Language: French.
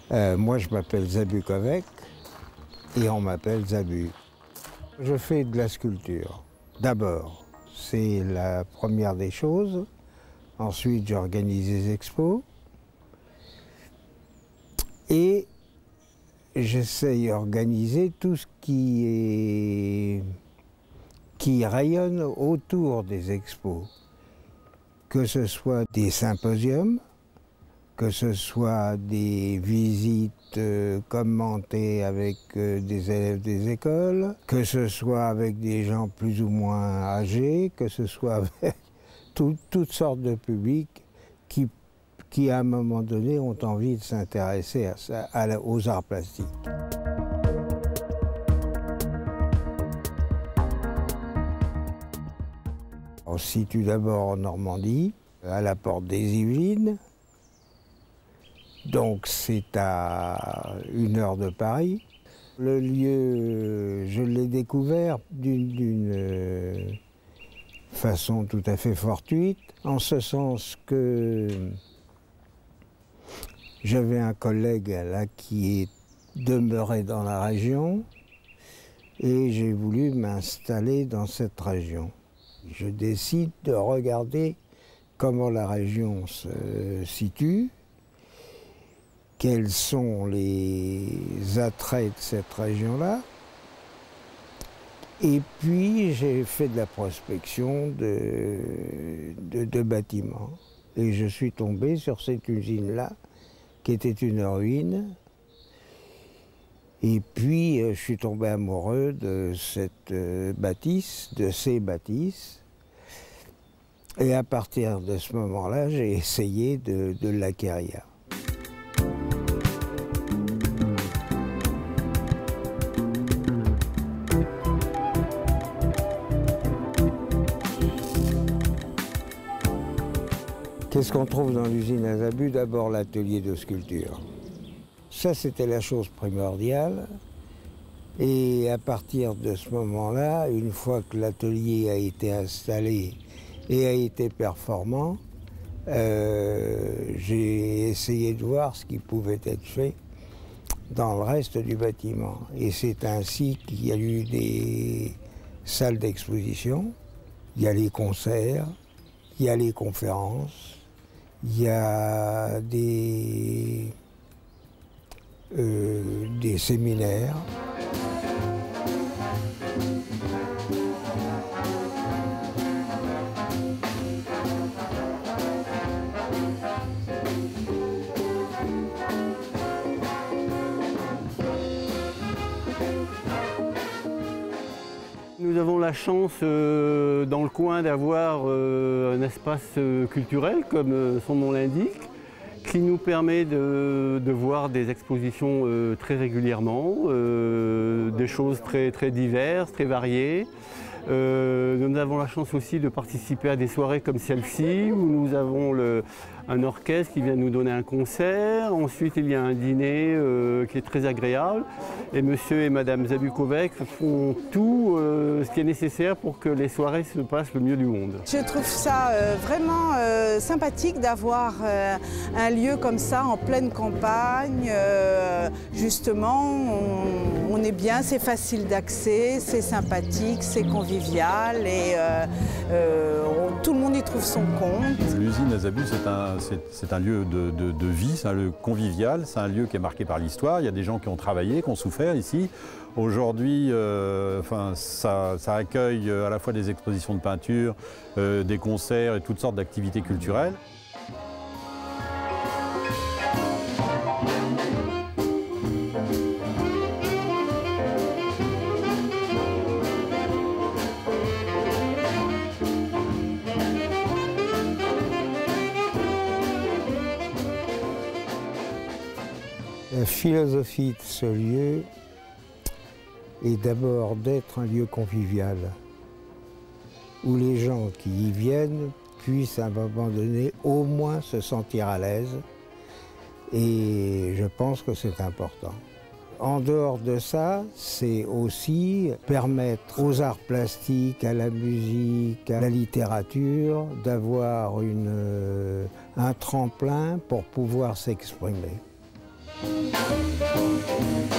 Moi, je m'appelle Zabu Kovek et on m'appelle Zabu. Je fais de la sculpture. D'abord, c'est la première des choses. Ensuite, j'organise des expos. Et j'essaye d'organiser tout ce qui rayonne autour des expos. Que ce soit des symposiums, que ce soit des visites commentées avec des élèves des écoles, que ce soit avec des gens plus ou moins âgés, que ce soit avec toutes sortes de publics qui à un moment donné ont envie de s'intéresser aux arts plastiques. On se situe d'abord en Normandie, à la porte des Yvelines. Donc c'est à 1 heure de Paris. Le lieu, je l'ai découvert d'une façon tout à fait fortuite, en ce sens que j'avais un collègue là qui est demeuré dans la région et j'ai voulu m'installer dans cette région. Je décide de regarder comment la région se situe, quels sont les attraits de cette région-là. Et puis j'ai fait de la prospection de bâtiments. Et je suis tombé sur cette usine-là, qui était une ruine. Et puis je suis tombé amoureux de cette bâtisse, de ces bâtisses. Et à partir de ce moment-là, j'ai essayé de l'acquérir. Qu'est-ce qu'on trouve dans l'usine à Zabu? D'abord l'atelier de sculpture. Ça, c'était la chose primordiale. Et à partir de ce moment-là, une fois que l'atelier a été installé et a été performant, j'ai essayé de voir ce qui pouvait être fait dans le reste du bâtiment. Et c'est ainsi qu'il y a eu des salles d'exposition, il y a les concerts, il y a les conférences, il y a des séminaires. Nous avons la chance dans le coin d'avoir un espace culturel, comme son nom l'indique, qui nous permet de voir des expositions très régulièrement, des choses très diverses, très variées. Nous avons la chance aussi de participer à des soirées comme celle-ci, où nous avons un orchestre qui vient nous donner un concert. Ensuite, il y a un dîner qui est très agréable. Et monsieur et madame Zabu Kovek font tout ce qui est nécessaire pour que les soirées se passent le mieux du monde. Je trouve ça vraiment sympathique d'avoir un lieu comme ça en pleine campagne. Justement, on est bien, c'est facile d'accès, c'est sympathique, c'est convivial et tout le monde y trouve son compte. L'usine à Zabu, c'est un lieu de vie, c'est un lieu convivial, c'est un lieu qui est marqué par l'histoire. Il y a des gens qui ont travaillé, qui ont souffert ici. Aujourd'hui, ça accueille à la fois des expositions de peinture, des concerts et toutes sortes d'activités culturelles. La philosophie de ce lieu est d'abord d'être un lieu convivial, où les gens qui y viennent puissent à un moment donné au moins se sentir à l'aise, et je pense que c'est important. En dehors de ça, c'est aussi permettre aux arts plastiques, à la musique, à la littérature, d'avoir un tremplin pour pouvoir s'exprimer. Merci.